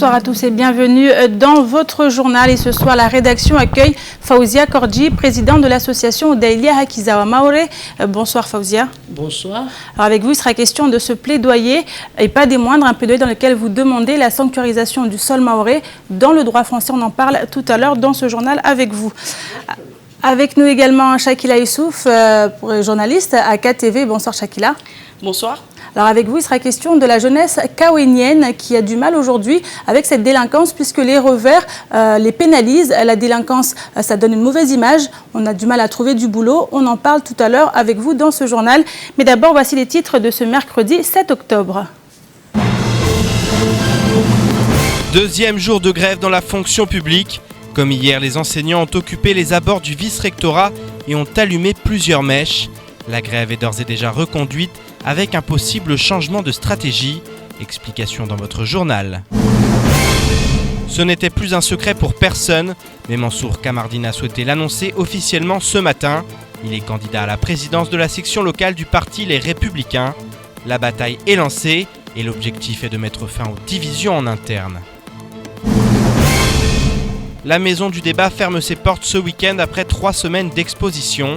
Bonsoir à tous et bienvenue dans votre journal. Et ce soir, la rédaction accueille Faouzia Kordji, présidente de l'association Dailia Hakizawa Maoré. Bonsoir Faouzia. Bonsoir. Alors avec vous, il sera question de ce plaidoyer, et pas des moindres, un plaidoyer dans lequel vous demandez la sanctuarisation du sol maoré dans le droit français. On en parle tout à l'heure dans ce journal avec vous. Avec nous également Shakila Youssouf, journaliste à KTV. Bonsoir Shakila. Bonsoir. Alors avec vous, il sera question de la jeunesse kaouénienne qui a du mal aujourd'hui avec cette délinquance puisque les revers les pénalisent. La délinquance, ça donne une mauvaise image. On a du mal à trouver du boulot. On en parle tout à l'heure avec vous dans ce journal. Mais d'abord, voici les titres de ce mercredi 7 octobre. Deuxième jour de grève dans la fonction publique. Comme hier, les enseignants ont occupé les abords du vice-rectorat et ont allumé plusieurs mèches. La grève est d'ores et déjà reconduite avec un possible changement de stratégie. Explication dans votre journal. Ce n'était plus un secret pour personne, mais Mansour Kamardine a souhaité l'annoncer officiellement ce matin. Il est candidat à la présidence de la section locale du parti Les Républicains. La bataille est lancée et l'objectif est de mettre fin aux divisions en interne. La Maison du Débat ferme ses portes ce week-end après 3 semaines d'exposition.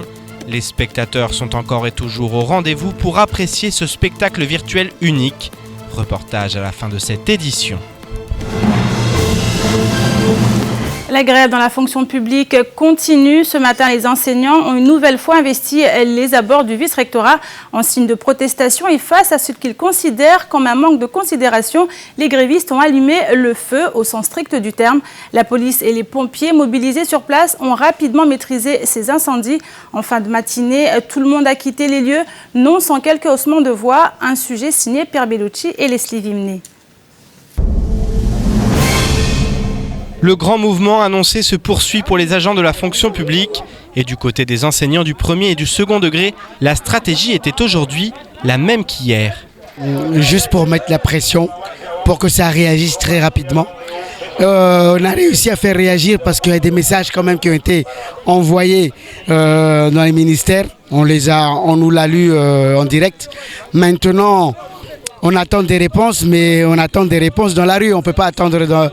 Les spectateurs sont encore et toujours au rendez-vous pour apprécier ce spectacle virtuel unique. Reportage à la fin de cette édition. La grève dans la fonction publique continue. Ce matin, les enseignants ont une nouvelle fois investi les abords du vice-rectorat en signe de protestation et face à ce qu'ils considèrent comme un manque de considération, les grévistes ont allumé le feu au sens strict du terme. La police et les pompiers mobilisés sur place ont rapidement maîtrisé ces incendies. En fin de matinée, tout le monde a quitté les lieux, non sans quelques haussements de voix. Un sujet signé Pierre Bellucci et Leslie Vimné. Le grand mouvement annoncé se poursuit pour les agents de la fonction publique et du côté des enseignants du premier et du second degré, la stratégie était aujourd'hui la même qu'hier. Juste pour mettre la pression, pour que ça réagisse très rapidement. On a réussi à faire réagir parce qu'il y a des messages quand même qui ont été envoyés dans les ministères. On nous l'a lu en direct. Maintenant, on attend des réponses, mais on attend des réponses dans la rue. On ne peut pas attendre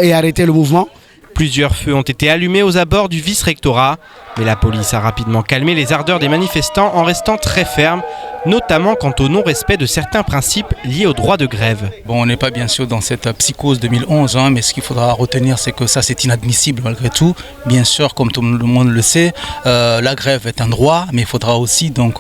et arrêter le mouvement. Plusieurs feux ont été allumés aux abords du vice-rectorat, mais la police a rapidement calmé les ardeurs des manifestants en restant très ferme, notamment quant au non-respect de certains principes liés au droit de grève. Bon, on n'est pas bien sûr dans cette psychose 2011, mais ce qu'il faudra retenir, c'est que ça, c'est inadmissible malgré tout. Bien sûr, comme tout le monde le sait, la grève est un droit, mais il faudra aussi donc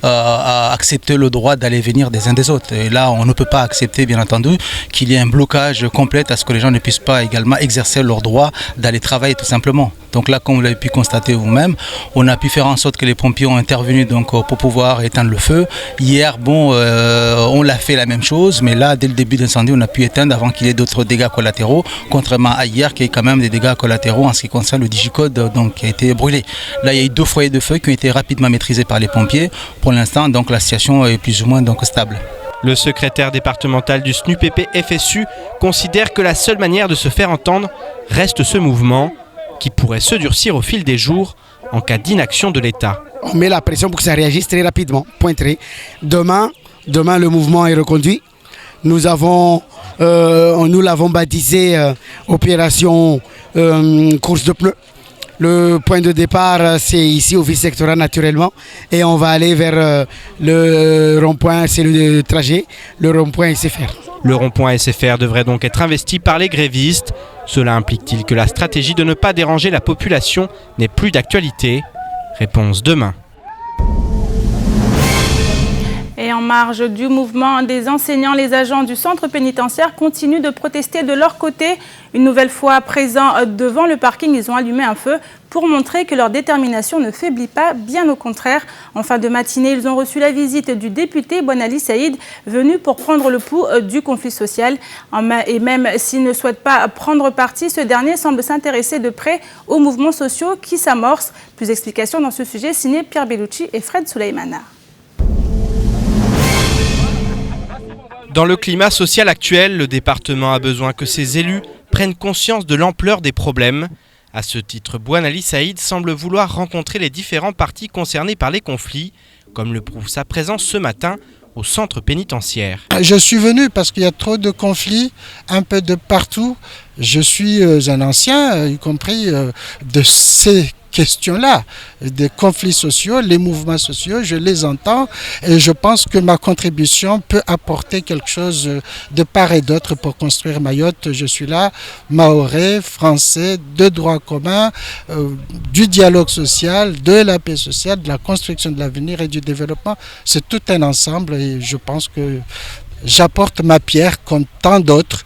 accepter le droit d'aller venir des uns des autres. Et là, on ne peut pas accepter, bien entendu, qu'il y ait un blocage complet à ce que les gens ne puissent pas également exercer leur droit d'aller travailler tout simplement. Donc là, comme vous l'avez pu constater vous-même, on a pu faire en sorte que les pompiers ont intervenu donc, pour pouvoir éteindre le feu. Hier, on l'a fait la même chose, mais là, dès le début de l'incendie, on a pu éteindre avant qu'il y ait d'autres dégâts collatéraux, contrairement à hier, qui est quand même des dégâts collatéraux en ce qui concerne le digicode qui a été brûlé. Là, il y a eu 2 foyers de feu qui ont été rapidement maîtrisés par les pompiers. Pour l'instant, donc, la situation est plus ou moins donc, stable. Le secrétaire départemental du SNUPP-FSU considère que la seule manière de se faire entendre reste ce mouvement, qui pourrait se durcir au fil des jours en cas d'inaction de l'État. On met la pression pour que ça réagisse très rapidement. Pointé. Demain, le mouvement est reconduit. Nous l'avons baptisé opération course de pneus. Le point de départ, c'est ici au vice-rectorat naturellement. Et on va aller vers le rond-point, c'est le trajet, le rond-point SFR. Le rond-point SFR devrait donc être investi par les grévistes. Cela implique-t-il que la stratégie de ne pas déranger la population n'est plus d'actualité? Réponse demain. Et en marge du mouvement des enseignants, les agents du centre pénitentiaire continuent de protester de leur côté. Une nouvelle fois présents devant le parking, ils ont allumé un feu pour montrer que leur détermination ne faiblit pas, bien au contraire. En fin de matinée, ils ont reçu la visite du député Boinali Saïd, venu pour prendre le pouls du conflit social. Et même s'il ne souhaite pas prendre parti, ce dernier semble s'intéresser de près aux mouvements sociaux qui s'amorcent. Plus d'explications dans ce sujet, signé Pierre Bellucci et Fred Souleymana. Dans le climat social actuel, le département a besoin que ses élus prennent conscience de l'ampleur des problèmes. À ce titre, Boinali Saïd semble vouloir rencontrer les différents partis concernés par les conflits, comme le prouve sa présence ce matin au centre pénitentiaire. Je suis venu parce qu'il y a trop de conflits, un peu de partout. Je suis un ancien, y compris de ces questions-là, des conflits sociaux, les mouvements sociaux, je les entends et je pense que ma contribution peut apporter quelque chose de part et d'autre pour construire Mayotte. Je suis là, mahorais, français, de droit commun, du dialogue social, de la paix sociale, de la construction de l'avenir et du développement. C'est tout un ensemble et je pense que j'apporte ma pierre comme tant d'autres.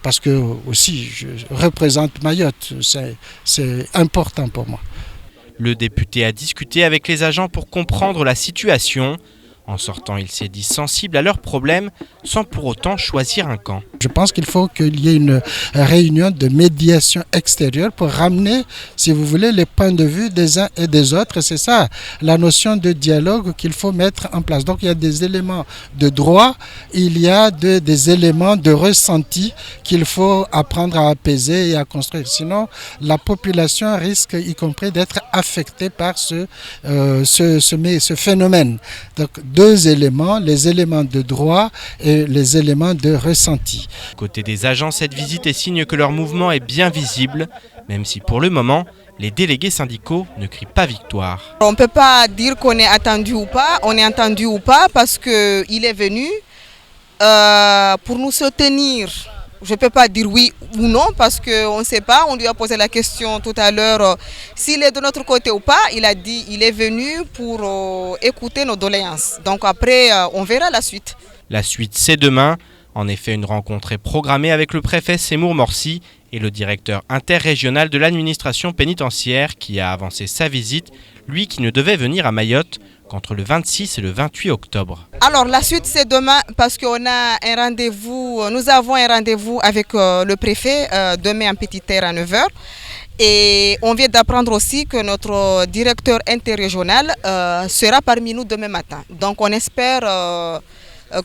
Parce que aussi, je représente Mayotte, c'est important pour moi. Le député a discuté avec les agents pour comprendre la situation. En sortant, il s'est dit sensible à leurs problèmes sans pour autant choisir un camp. Je pense qu'il faut qu'il y ait une réunion de médiation extérieure pour ramener, si vous voulez, les points de vue des uns et des autres. C'est ça, la notion de dialogue qu'il faut mettre en place. Donc il y a des éléments de droit, il y a des éléments de ressenti qu'il faut apprendre à apaiser et à construire. Sinon, la population risque, y compris, d'être affectée par ce phénomène. Donc, deux éléments, les éléments de droit et les éléments de ressenti. Côté des agents, cette visite est signe que leur mouvement est bien visible, même si pour le moment, les délégués syndicaux ne crient pas victoire. On ne peut pas dire qu'on est attendu ou pas, on est entendu ou pas parce qu'il est venu pour nous soutenir. Je ne peux pas dire oui ou non parce qu'on ne sait pas. On lui a posé la question tout à l'heure s'il est de notre côté ou pas. Il a dit qu'il est venu pour écouter nos doléances. Donc après, on verra la suite. La suite, c'est demain. En effet, une rencontre est programmée avec le préfet Seymour Morsi et le directeur interrégional de l'administration pénitentiaire qui a avancé sa visite, lui qui ne devait venir à Mayotte qu'entre le 26 et le 28 octobre. Alors la suite c'est demain parce qu'on a un rendez-vous, nous avons un rendez-vous avec le préfet demain en Petite Terre à 9h. Et on vient d'apprendre aussi que notre directeur interrégional sera parmi nous demain matin. Donc on espère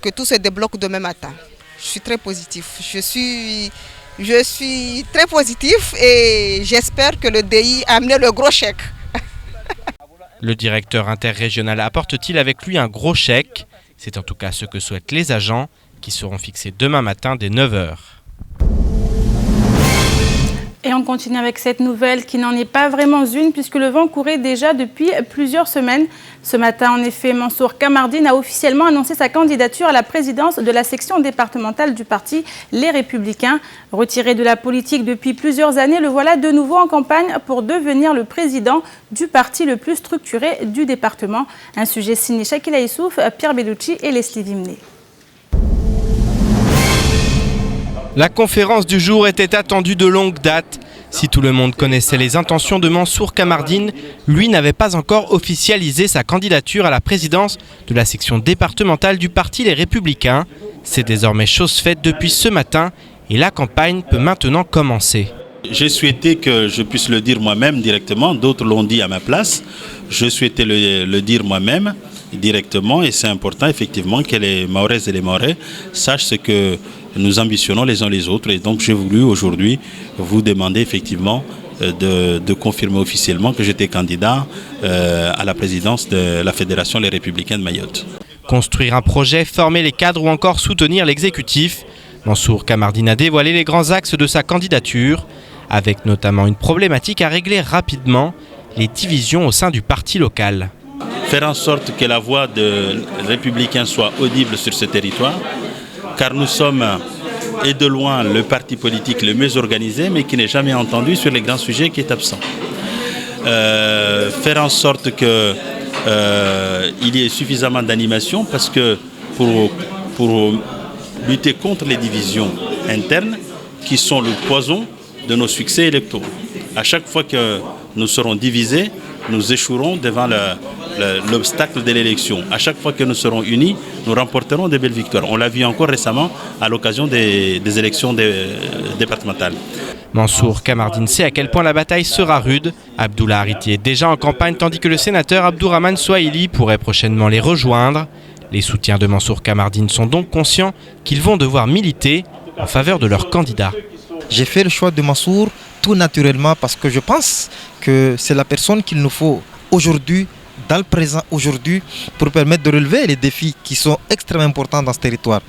que tout se débloque demain matin. Je suis très positif. Je suis très positif et j'espère que le DI a amené le gros chèque. Le directeur interrégional apporte-t-il avec lui un gros chèque? C'est en tout cas ce que souhaitent les agents qui seront fixés demain matin dès 9h. Et on continue avec cette nouvelle qui n'en est pas vraiment une puisque le vent courait déjà depuis plusieurs semaines. Ce matin, en effet, Mansour Kamardine a officiellement annoncé sa candidature à la présidence de la section départementale du parti Les Républicains. Retiré de la politique depuis plusieurs années, le voilà de nouveau en campagne pour devenir le président du parti le plus structuré du département. Un sujet signé Shakila Issouf, Pierre Bellucci et Leslie Vimné. La conférence du jour était attendue de longue date. Si tout le monde connaissait les intentions de Mansour Kamardine, lui n'avait pas encore officialisé sa candidature à la présidence de la section départementale du parti Les Républicains. C'est désormais chose faite depuis ce matin et la campagne peut maintenant commencer. J'ai souhaité que je puisse le dire moi-même directement, d'autres l'ont dit à ma place. Je souhaitais le dire moi-même directement et c'est important effectivement que les Mahoraises et les Mahorais sachent ce que nous ambitionnons les uns les autres. Et donc j'ai voulu aujourd'hui vous demander effectivement de confirmer officiellement que j'étais candidat à la présidence de la Fédération Les Républicains de Mayotte. Construire un projet, former les cadres ou encore soutenir l'exécutif. Mansour Kamardine a dévoilé les grands axes de sa candidature, avec notamment une problématique à régler rapidement, les divisions au sein du parti local. Faire en sorte que la voix des Républicains soit audible sur ce territoire, car nous sommes, et de loin, le parti politique le mieux organisé, mais qui n'est jamais entendu sur les grands sujets, qui est absent. Faire en sorte qu'il y ait suffisamment d'animation, parce que pour lutter contre les divisions internes, qui sont le poison de nos succès électoraux. À chaque fois que nous serons divisés, nous échouerons devant l'obstacle de l'élection. À chaque fois que nous serons unis, nous remporterons de belles victoires. On l'a vu encore récemment à l'occasion des élections départementales. Mansour Kamardine sait à quel point la bataille sera rude. Abdoulaye Hariti est déjà en campagne tandis que le sénateur Abdourahmane Souaili pourrait prochainement les rejoindre. Les soutiens de Mansour Kamardine sont donc conscients qu'ils vont devoir militer en faveur de leur candidat. J'ai fait le choix de Mansour tout naturellement parce que je pense que c'est la personne qu'il nous faut aujourd'hui dans le présent aujourd'hui pour permettre de relever les défis qui sont extrêmement importants dans ce territoire.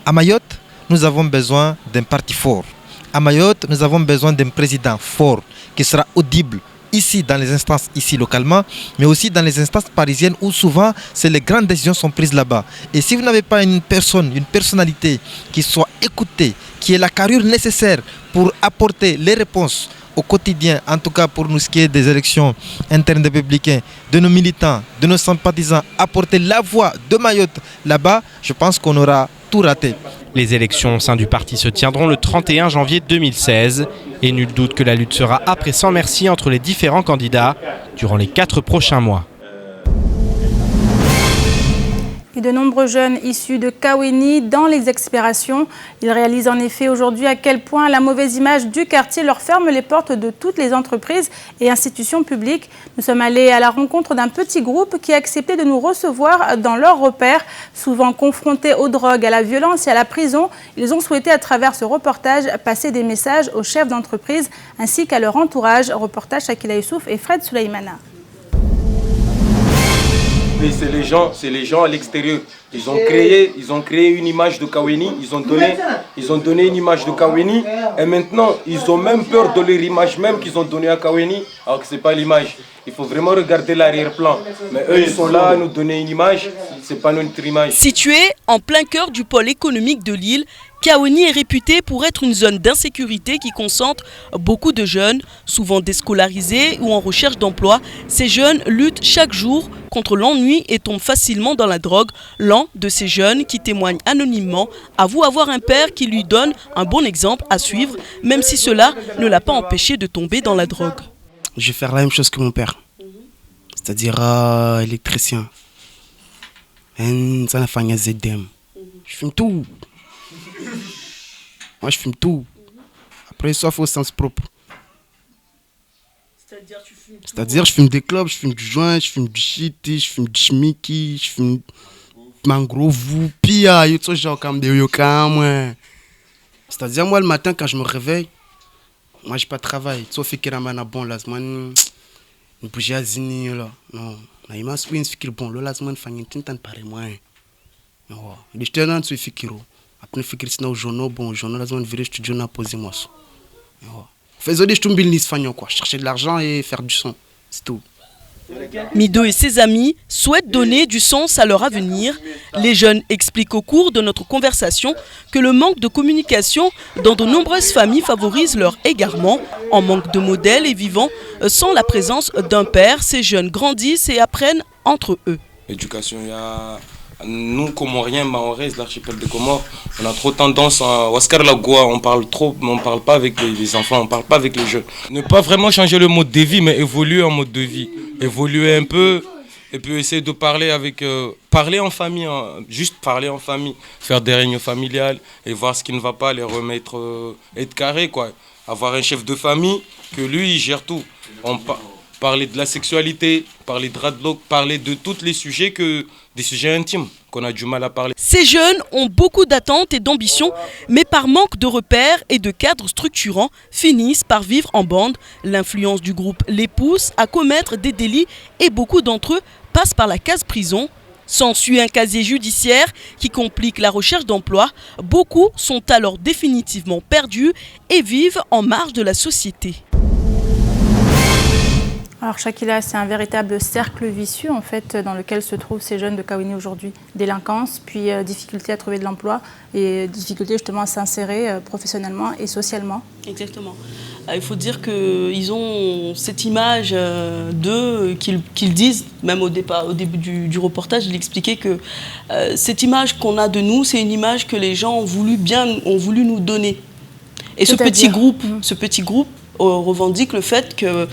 À Mayotte, nous avons besoin d'un parti fort. À Mayotte, nous avons besoin d'un président fort qui sera audible ici dans les instances, ici localement, mais aussi dans les instances parisiennes où souvent les grandes décisions sont prises là-bas. Et si vous n'avez pas une personnalité qui soit écoutée, qui ait la carrure nécessaire pour apporter les réponses au quotidien, en tout cas pour nous ce qui est des élections internes des Républicains, de nos militants, de nos sympathisants, apporter la voix de Mayotte là-bas, je pense qu'on aura tout raté. Les élections au sein du parti se tiendront le 31 janvier 2016 et nul doute que la lutte sera après sans merci entre les différents candidats durant les 4 prochains mois. Et de nombreux jeunes issus de Kaweni dans l'exaspération. Ils réalisent en effet aujourd'hui à quel point la mauvaise image du quartier leur ferme les portes de toutes les entreprises et institutions publiques. Nous sommes allés à la rencontre d'un petit groupe qui a accepté de nous recevoir dans leur repère. Souvent confrontés aux drogues, à la violence et à la prison, ils ont souhaité à travers ce reportage passer des messages aux chefs d'entreprise ainsi qu'à leur entourage. Reportage Shakila Youssouf et Fred Souleymana. C'est les gens à l'extérieur. Ils ont créé une image de Kaweni, ils ont donné une image de Kaweni et maintenant ils ont même peur de leur image même qu'ils ont donnée à Kaweni alors que ce n'est pas l'image. Il faut vraiment regarder l'arrière-plan. Mais eux, ils sont là à nous donner une image, ce n'est pas notre image. Situé en plein cœur du pôle économique de l'île, Kaweni est réputé pour être une zone d'insécurité qui concentre beaucoup de jeunes, souvent déscolarisés ou en recherche d'emploi. Ces jeunes luttent chaque jour contre l'ennui et tombent facilement dans la drogue. L'un de ces jeunes qui témoigne anonymement avoue avoir un père qui lui donne un bon exemple à suivre, même si cela ne l'a pas empêché de tomber dans la drogue. Je vais faire la même chose que mon père, c'est-à-dire électricien. Je fume tout. Moi, je fume tout. Après, sauf au sens propre. C'est-à-dire, je fume des clopes, je fume du joint, je fume du shit, je fume du chimiki, je fume mangrove, pia, tout genre comme des yokam. C'est-à-dire, moi, le matin, quand je me réveille, moi, je n'ai pas de travail. Sauf que je suis bon, là, je bouge à zini, là. Non, il m'a souhaité que bon, là, je suis un peu pareil, moi. Je suis un peu fikiro. Après, je suis un journal, bon, journal, là, je vais studio, na poser moi. Faisons des choses en quoi. Chercher de l'argent et faire du son. C'est tout. Mido et ses amis souhaitent donner du sens à leur avenir. Les jeunes expliquent au cours de notre conversation que le manque de communication dans de nombreuses familles favorise leur égarement. En manque de modèles et vivant, sans la présence d'un père, ces jeunes grandissent et apprennent entre eux. L'éducation, il y a... Nous, Comoriens, Mahorais, l'archipel de Comores, on a trop tendance à Oscar Lagoa, on parle trop, mais on ne parle pas avec les enfants, on ne parle pas avec les jeunes. Ne pas vraiment changer le mode de vie, mais évoluer en mode de vie. Évoluer un peu, et puis essayer de parler parler en famille, juste parler en famille, faire des réunions familiales et voir ce qui ne va pas, les remettre, être carré, quoi. Avoir un chef de famille, que lui, il gère tout. Parler de la sexualité, parler de radlock, parler de tous les sujets des sujets intimes qu'on a du mal à parler. Ces jeunes ont beaucoup d'attentes et d'ambitions, mais par manque de repères et de cadres structurants, finissent par vivre en bande. L'influence du groupe les pousse à commettre des délits et beaucoup d'entre eux passent par la case prison. S'ensuit un casier judiciaire qui complique la recherche d'emploi. Beaucoup sont alors définitivement perdus et vivent en marge de la société. Alors Shakila, c'est un véritable cercle vicieux en fait dans lequel se trouvent ces jeunes de Kaweni aujourd'hui. Délinquance, puis difficulté à trouver de l'emploi et difficulté justement à s'insérer professionnellement et socialement. Exactement. Il faut dire qu'ils ont cette image d'eux qu'ils disent, même au début du reportage, il expliquait que cette image qu'on a de nous, c'est une image que les gens ont voulu nous donner. Et ce petit groupe revendique le fait que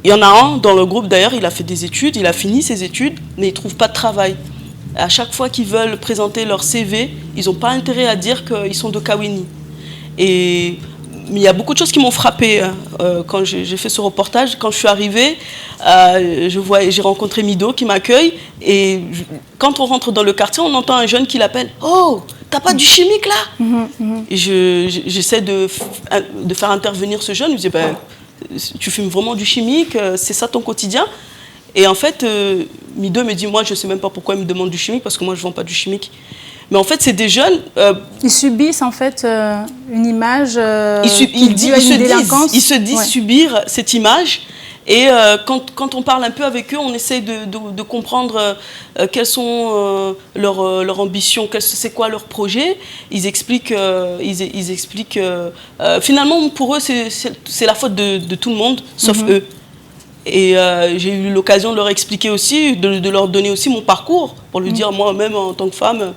il y en a un dans le groupe d'ailleurs, il a fait des études, il a fini ses études, mais il ne trouve pas de travail. À chaque fois qu'ils veulent présenter leur CV, ils n'ont pas intérêt à dire qu'ils sont de Kaweni. Et il y a beaucoup de choses qui m'ont frappé quand j'ai fait ce reportage. Quand je suis arrivée, j'ai rencontré Mido qui m'accueille. Et quand on rentre dans le quartier, on entend un jeune qui l'appelle « Oh, t'as pas du chimique là ?» Et j'essaie de faire intervenir ce jeune. Je lui dis « Tu fumes vraiment du chimique, c'est ça ton quotidien ?» Et en fait, Mido me dit, moi, je ne sais même pas pourquoi il me demande du chimique, parce que moi, je ne vends pas du chimique. Mais en fait, c'est des jeunes... ils subissent en fait une image ils se disent subir cette image. Et quand on parle un peu avec eux, on essaye de comprendre quelles sont leurs ambitions, c'est quoi leur projet. Ils expliquent, finalement, pour eux, c'est la faute de tout le monde, sauf eux. Et j'ai eu l'occasion de leur expliquer aussi, de leur donner aussi mon parcours, pour lui dire, moi-même, en tant que femme,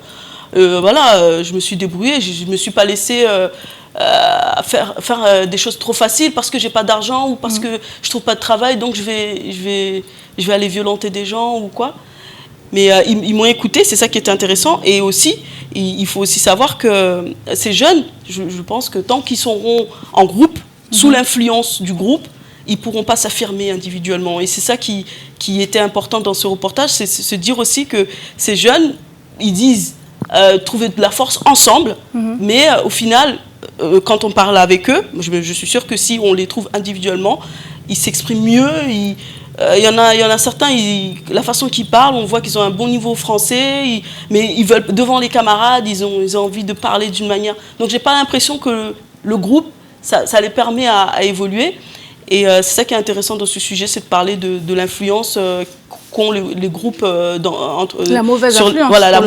voilà, je me suis débrouillée, je ne me suis pas laissée faire des choses trop faciles parce que j'ai pas d'argent ou parce que je trouve pas de travail, donc je vais aller violenter des gens ou quoi. Mais ils m'ont écouté, c'est ça qui était intéressant. Et aussi, il faut aussi savoir que ces jeunes, je pense que tant qu'ils seront en groupe, sous l'influence du groupe, ils ne pourront pas s'affirmer individuellement. Et c'est ça qui était important dans ce reportage, c'est se dire aussi que ces jeunes, ils disent trouver de la force ensemble, mais au final, quand on parle avec eux, je suis sûre que si on les trouve individuellement, ils s'expriment mieux. Il y en a certains, la façon qu'ils parlent, on voit qu'ils ont un bon niveau français, mais ils veulent, devant les camarades, ils ont envie de parler d'une manière. Donc j'ai pas l'impression que le groupe, ça les permet à évoluer. Et c'est ça qui est intéressant dans ce sujet, c'est de parler de l'influence qu'ont les groupes la mauvaise influence. Voilà,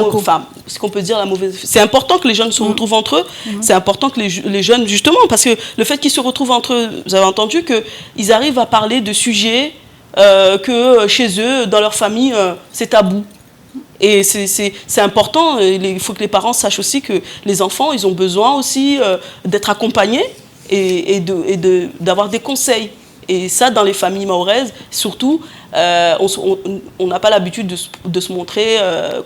ce qu'on peut dire la mauvaise. C'est important que les jeunes se retrouvent entre eux. C'est important que les jeunes, justement, parce que le fait qu'ils se retrouvent entre eux, vous avez entendu qu'ils arrivent à parler de sujets que chez eux, dans leur famille, c'est tabou. Et c'est important. Il faut que les parents sachent aussi que les enfants, ils ont besoin aussi d'être accompagnés et d'avoir des conseils. Et ça, dans les familles mahoraises, surtout, on n'a pas l'habitude de se montrer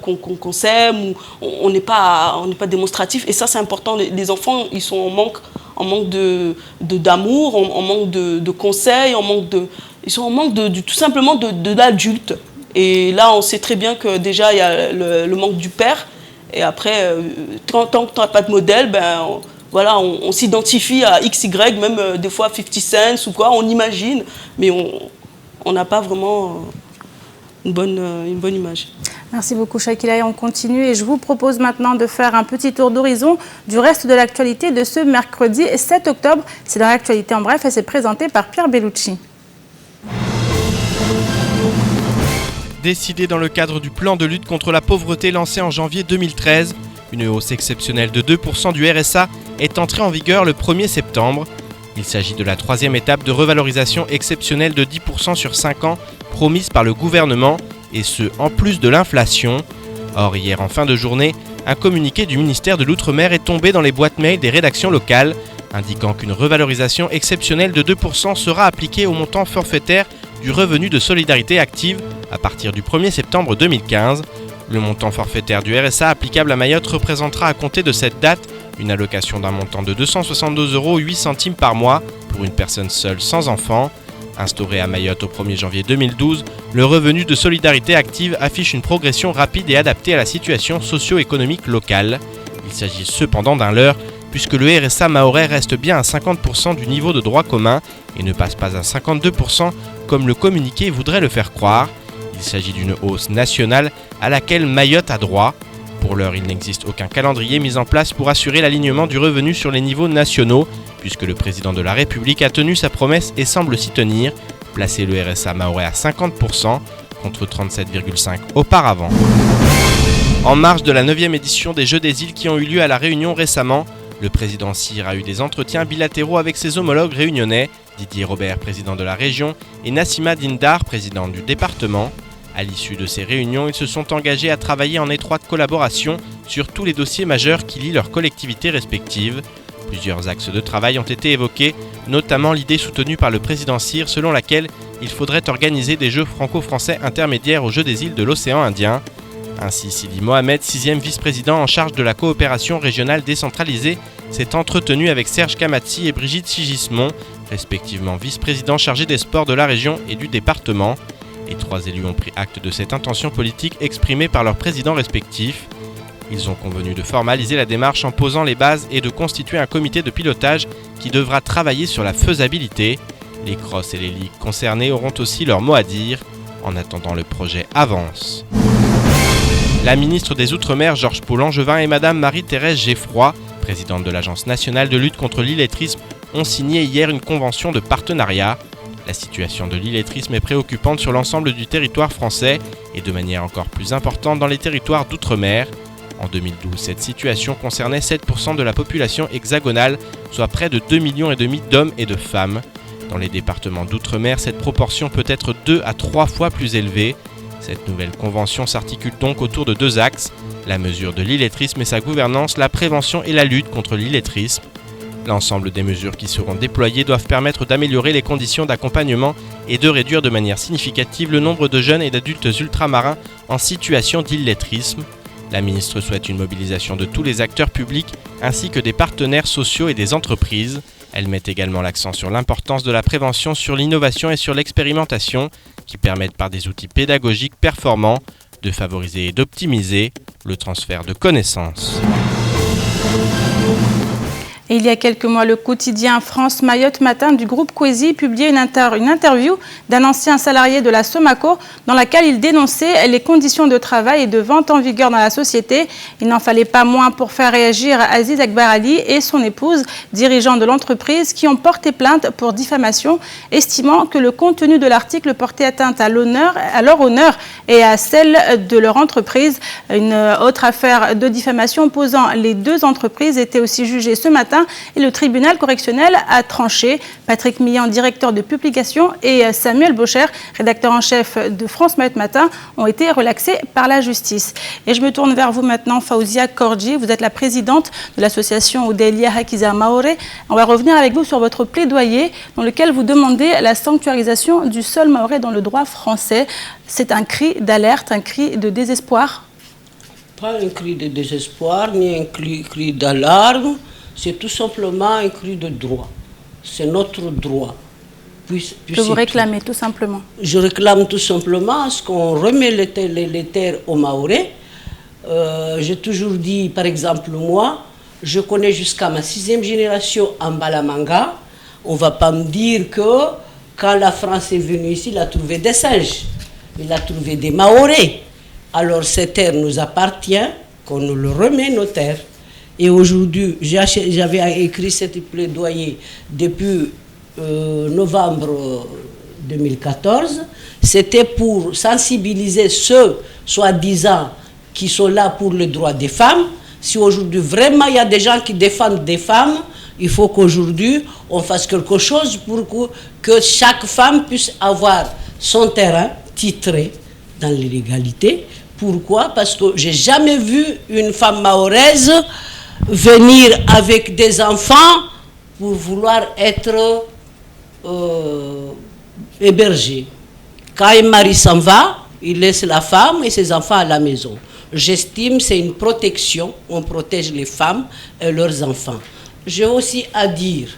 qu'on s'aime, ou on n'est pas démonstratif. Et ça, c'est important. Les enfants, ils sont en manque d'amour, en manque de conseils, ils sont en manque tout simplement de l'adulte. Et là, on sait très bien que déjà, il y a le manque du père. Et après, tant que tu n'as pas de modèle, voilà, on s'identifie à XY, même des fois 50 cents ou quoi, on imagine, mais on n'a pas vraiment une bonne image. Merci beaucoup Shakila, et on continue. Et je vous propose maintenant de faire un petit tour d'horizon du reste de l'actualité de ce mercredi 7 octobre. C'est dans l'actualité en bref et c'est présenté par Pierre Bellucci. Décidé dans le cadre du plan de lutte contre la pauvreté lancé en janvier 2013, une hausse exceptionnelle de 2% du RSA est entrée en vigueur le 1er septembre. Il s'agit de la troisième étape de revalorisation exceptionnelle de 10% sur 5 ans promise par le gouvernement, et ce, en plus de l'inflation. Or, hier en fin de journée, un communiqué du ministère de l'Outre-mer est tombé dans les boîtes mail des rédactions locales, indiquant qu'une revalorisation exceptionnelle de 2% sera appliquée au montant forfaitaire du revenu de solidarité active à partir du 1er septembre 2015. Le montant forfaitaire du RSA applicable à Mayotte représentera à compter de cette date une allocation d'un montant de 262,08 € par mois pour une personne seule sans enfant. Instauré à Mayotte au 1er janvier 2012, le revenu de solidarité active affiche une progression rapide et adaptée à la situation socio-économique locale. Il s'agit cependant d'un leurre, puisque le RSA mahorais reste bien à 50% du niveau de droit commun et ne passe pas à 52% comme le communiqué voudrait le faire croire. Il s'agit d'une hausse nationale à laquelle Mayotte a droit. Pour l'heure, il n'existe aucun calendrier mis en place pour assurer l'alignement du revenu sur les niveaux nationaux, puisque le président de la République a tenu sa promesse et semble s'y tenir, placer le RSA mahorais à 50% contre 37,5% auparavant. En marge de la 9e édition des Jeux des îles qui ont eu lieu à La Réunion récemment, le président Cyr a eu des entretiens bilatéraux avec ses homologues réunionnais, Didier Robert, président de la région, et Nassima Dindar, présidente du département. À l'issue de ces réunions, ils se sont engagés à travailler en étroite collaboration sur tous les dossiers majeurs qui lient leurs collectivités respectives. Plusieurs axes de travail ont été évoqués, notamment l'idée soutenue par le président Cyr selon laquelle il faudrait organiser des Jeux franco-français intermédiaires aux Jeux des îles de l'océan Indien. Ainsi, Sidi Mohamed, 6e vice-président en charge de la coopération régionale décentralisée, s'est entretenu avec Serge Kamatsi et Brigitte Sigismond, respectivement vice-présidents chargés des sports de la région et du département. Les 3 élus ont pris acte de cette intention politique exprimée par leurs présidents respectifs. Ils ont convenu de formaliser la démarche en posant les bases et de constituer un comité de pilotage qui devra travailler sur la faisabilité. Les crosses et les ligues concernées auront aussi leur mot à dire. En attendant, le projet avance. La ministre des Outre-mer, Georges Paul-Langevin, et Madame Marie-Thérèse Geffroy, présidente de l'Agence nationale de lutte contre l'illettrisme, ont signé hier une convention de partenariat. La situation de l'illettrisme est préoccupante sur l'ensemble du territoire français et de manière encore plus importante dans les territoires d'outre-mer. En 2012, cette situation concernait 7% de la population hexagonale, soit près de 2,5 millions d'hommes et de femmes. Dans les départements d'outre-mer, cette proportion peut être 2 à 3 fois plus élevée. Cette nouvelle convention s'articule donc autour de 2 axes, la mesure de l'illettrisme et sa gouvernance, la prévention et la lutte contre l'illettrisme. L'ensemble des mesures qui seront déployées doivent permettre d'améliorer les conditions d'accompagnement et de réduire de manière significative le nombre de jeunes et d'adultes ultramarins en situation d'illettrisme. La ministre souhaite une mobilisation de tous les acteurs publics ainsi que des partenaires sociaux et des entreprises. Elle met également l'accent sur l'importance de la prévention, sur l'innovation et sur l'expérimentation qui permettent par des outils pédagogiques performants de favoriser et d'optimiser le transfert de connaissances. Et il y a quelques mois, le quotidien France Mayotte Matin du groupe Kwesi publiait une interview d'un ancien salarié de la Somaco dans laquelle il dénonçait les conditions de travail et de vente en vigueur dans la société. Il n'en fallait pas moins pour faire réagir Aziz Akbar Ali et son épouse, dirigeants de l'entreprise, qui ont porté plainte pour diffamation, estimant que le contenu de l'article portait atteinte à leur honneur et à celle de leur entreprise. Une autre affaire de diffamation opposant les deux entreprises était aussi jugée ce matin et le tribunal correctionnel a tranché. Patrick Millan, directeur de publication, et Samuel Bocher, rédacteur en chef de France Mayotte Matin, ont été relaxés par la justice. Et je me tourne vers vous maintenant, Faouzia Kordji. Vous êtes la présidente de l'association Oudelia Hakiza Maoré. On va revenir avec vous sur votre plaidoyer dans lequel vous demandez la sanctuarisation du sol maoré dans le droit français. C'est un cri d'alerte, un cri de désespoir? Pas un cri de désespoir, ni un cri d'alarme. C'est tout simplement un cri de droit. C'est notre droit. Que vous réclamez tout simplement? Je réclame tout simplement à ce qu'on remet les terres aux Maorais. J'ai toujours dit, par exemple, moi, je connais jusqu'à ma 6e génération en Balamanga. On ne va pas me dire que quand la France est venue ici, il a trouvé des singes. Il a trouvé des Maorais. Alors ces terres nous appartiennent, qu'on nous le remet, nos terres. Et aujourd'hui, j'avais écrit cette plaidoyer depuis novembre 2014. C'était pour sensibiliser ceux, soi-disant, qui sont là pour les droits des femmes. Si aujourd'hui, vraiment, il y a des gens qui défendent des femmes, il faut qu'aujourd'hui, on fasse quelque chose pour que chaque femme puisse avoir son terrain titré dans l'illégalité. Pourquoi? Parce que j'ai jamais vu une femme mahoraise venir avec des enfants pour vouloir être hébergée. Quand un mari s'en va, il laisse la femme et ses enfants à la maison. J'estime que c'est une protection, on protège les femmes et leurs enfants. J'ai aussi à dire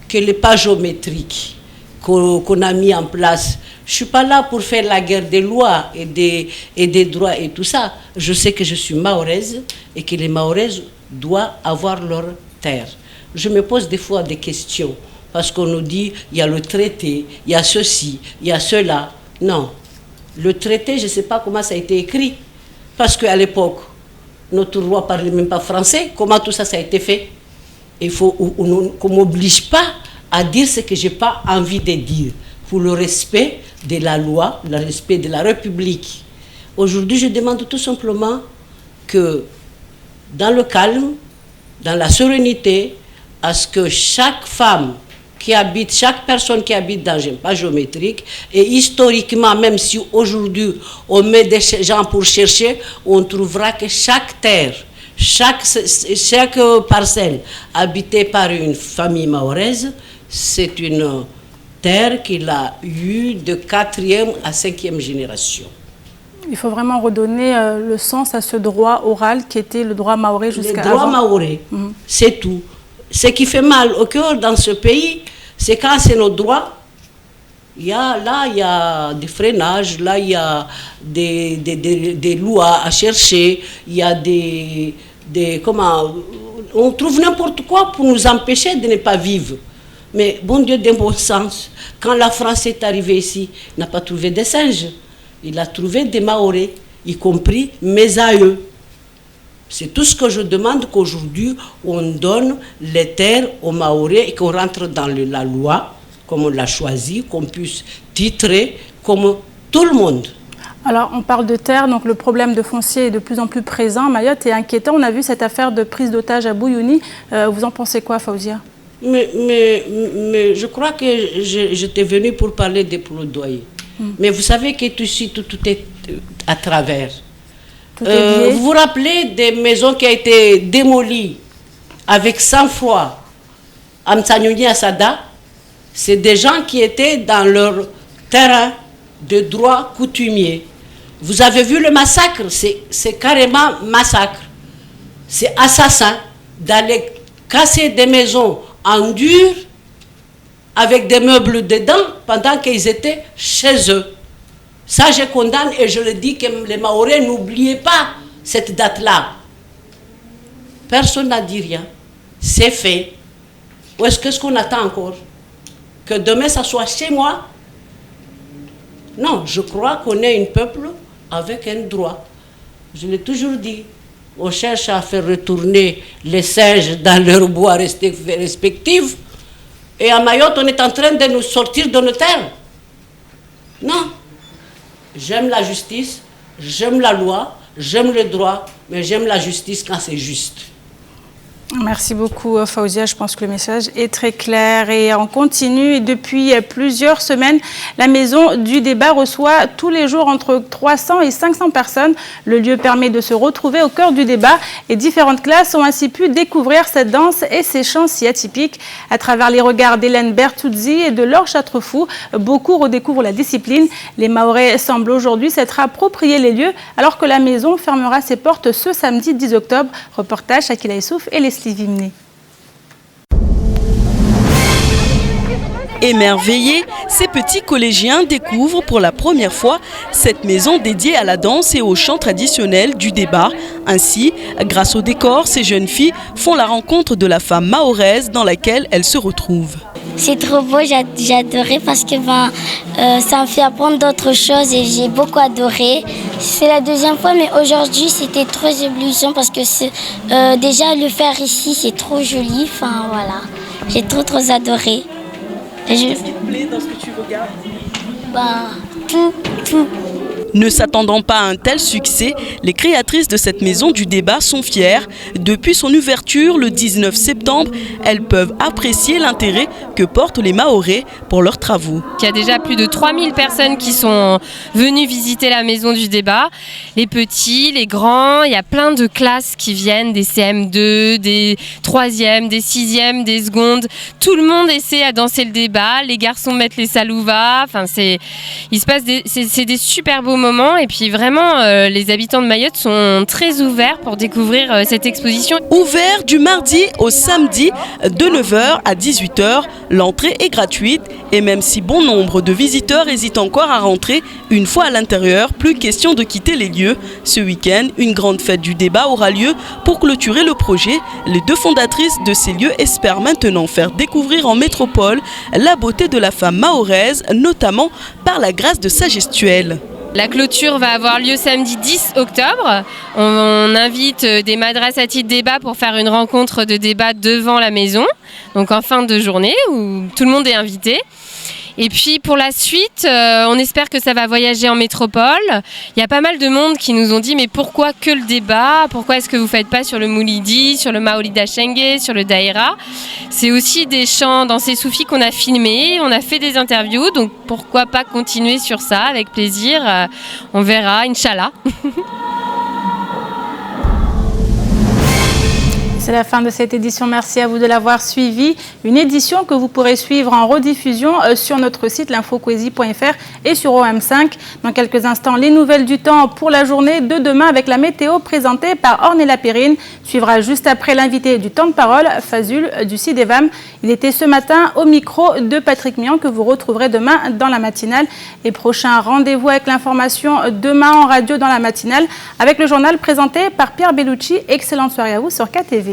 que les pas géométriques qu'on a mis en place, je ne suis pas là pour faire la guerre des lois et des droits et tout ça. Je sais que je suis mahoraise et que les mahoraises doivent avoir leur terre. Je me pose des fois des questions parce qu'on nous dit il y a le traité, il y a ceci, il y a cela. Non, le traité, je ne sais pas comment ça a été écrit parce qu'à l'époque, notre roi ne parlait même pas français. Comment tout ça a été fait? Il faut qu'on ne m'oblige pas à dire ce que je n'ai pas envie de dire pour le respect de la loi, le respect de la République. Aujourd'hui, je demande tout simplement que dans le calme, dans la sérénité, à ce que chaque femme qui habite, chaque personne qui habite dans un pas géométrique, et historiquement, même si aujourd'hui on met des gens pour chercher, on trouvera que chaque terre, chaque parcelle habitée par une famille mahoraise, c'est une terre qu'il a eue de 4e à 5e génération. Il faut vraiment redonner le sens à ce droit oral qui était le droit maoré jusqu'à avant. Le droit maoré, c'est tout. Ce qui fait mal au cœur dans ce pays, c'est quand c'est nos droits. Il y a des freinages, là, il y a des lois à chercher, il y a on trouve n'importe quoi pour nous empêcher de ne pas vivre. Mais bon Dieu, d'un bon sens, quand la France est arrivée ici, n'a pas trouvé des singes. Il a trouvé des Mahorais, y compris mes aïeux. C'est tout ce que je demande, qu'aujourd'hui, on donne les terres aux Mahorais et qu'on rentre dans la loi, comme on l'a choisi, qu'on puisse titrer comme tout le monde. Alors, on parle de terre, donc le problème de foncier est de plus en plus présent. Mayotte est inquiétant. On a vu cette affaire de prise d'otage à Bouyouni. Vous en pensez quoi, Faouzia? Mais je crois que j'étais venue pour parler des plaidoyers. Mais vous savez que tout est à travers. Vous vous rappelez des maisons qui ont été démolies avec sang-froid à Mtsanyoni Asada? C'est des gens qui étaient dans leur terrain de droit coutumier. Vous avez vu le massacre? C'est carrément massacre. C'est assassin d'aller casser des maisons en dur avec des meubles dedans pendant qu'ils étaient chez eux. Ça, je condamne et je le dis que les Mahorais, n'oubliez pas cette date-là. Personne n'a dit rien. C'est fait. Ou est-ce qu'est-ce qu'on attend encore? Que demain, ça soit chez moi? Non, je crois qu'on est un peuple avec un droit. Je l'ai toujours dit. On cherche à faire retourner les singes dans leurs bois respectifs. Et à Mayotte, on est en train de nous sortir de nos terres. Non. J'aime la justice, j'aime la loi, j'aime le droit, mais j'aime la justice quand c'est juste. Merci beaucoup, Faouzia. Je pense que le message est très clair et on continue. Et depuis plusieurs semaines, la Maison du Débat reçoit tous les jours entre 300 et 500 personnes. Le lieu permet de se retrouver au cœur du débat et différentes classes ont ainsi pu découvrir cette danse et ces chants si atypiques. À travers les regards d'Hélène Bertuzzi et de Laure Chatrefou, beaucoup redécouvrent la discipline. Les Mahorais semblent aujourd'hui s'être appropriés les lieux alors que la maison fermera ses portes ce samedi 10 octobre. Reportage Shakila Issouf et Leslie Vimné. Émerveillés, ces petits collégiens découvrent pour la première fois cette maison dédiée à la danse et au chant traditionnel du débat. Ainsi, grâce au décor, ces jeunes filles font la rencontre de la femme mahoraise dans laquelle elles se retrouvent. C'est trop beau, j'ai adoré parce que ça me fait apprendre d'autres choses et j'ai beaucoup adoré. C'est la deuxième fois, mais aujourd'hui c'était trop éblouissant parce que déjà le faire ici c'est trop joli. Enfin voilà, j'ai trop adoré. Qu'est-ce qui te plaît dans ce que tu regardes? Tout. Ne s'attendant pas à un tel succès, les créatrices de cette maison du débat sont fières. Depuis son ouverture le 19 septembre, elles peuvent apprécier l'intérêt que portent les Mahorais pour leurs travaux. Il y a déjà plus de 3000 personnes qui sont venues visiter la maison du débat. Les petits, les grands, il y a plein de classes qui viennent, des CM2, des 3e, des 6e, des secondes. Tout le monde essaie à danser le débat. Les garçons mettent les salouvas. Enfin, c'est des super beaux moments et puis vraiment les habitants de Mayotte sont très ouverts pour découvrir cette exposition. Ouvert du mardi au samedi de 9h à 18h, l'entrée est gratuite et même si bon nombre de visiteurs hésitent encore à rentrer une fois à l'intérieur, plus question de quitter les lieux. Ce week-end, une grande fête du débat aura lieu pour clôturer le projet. Les deux fondatrices de ces lieux espèrent maintenant faire découvrir en métropole la beauté de la femme mahoraise, notamment par la grâce de sa gestuelle. La clôture va avoir lieu samedi 10 octobre. On invite des madrassatis de débat pour faire une rencontre de débat devant la maison, donc en fin de journée où tout le monde est invité. Et puis pour la suite, on espère que ça va voyager en métropole. Il y a pas mal de monde qui nous ont dit mais pourquoi que le débat? Pourquoi est-ce que vous ne faites pas sur le Moulidi, sur le Maolida Chengue, sur le Daïra? C'est aussi des chants dans ces soufis qu'on a filmés, on a fait des interviews, donc pourquoi pas continuer sur ça avec plaisir. On verra, Inch'Allah. C'est la fin de cette édition. Merci à vous de l'avoir suivi. Une édition que vous pourrez suivre en rediffusion sur notre site l'infocoésie.fr et sur OM5. Dans quelques instants, les nouvelles du temps pour la journée de demain avec la météo présentée par Ornella Perrine. Suivra juste après l'invité du temps de parole, Fazul du CIDEVAM. Il était ce matin au micro de Patrick Mian que vous retrouverez demain dans la matinale. Et prochain rendez-vous avec l'information demain en radio dans la matinale avec le journal présenté par Pierre Bellucci. Excellente soirée à vous sur KTV.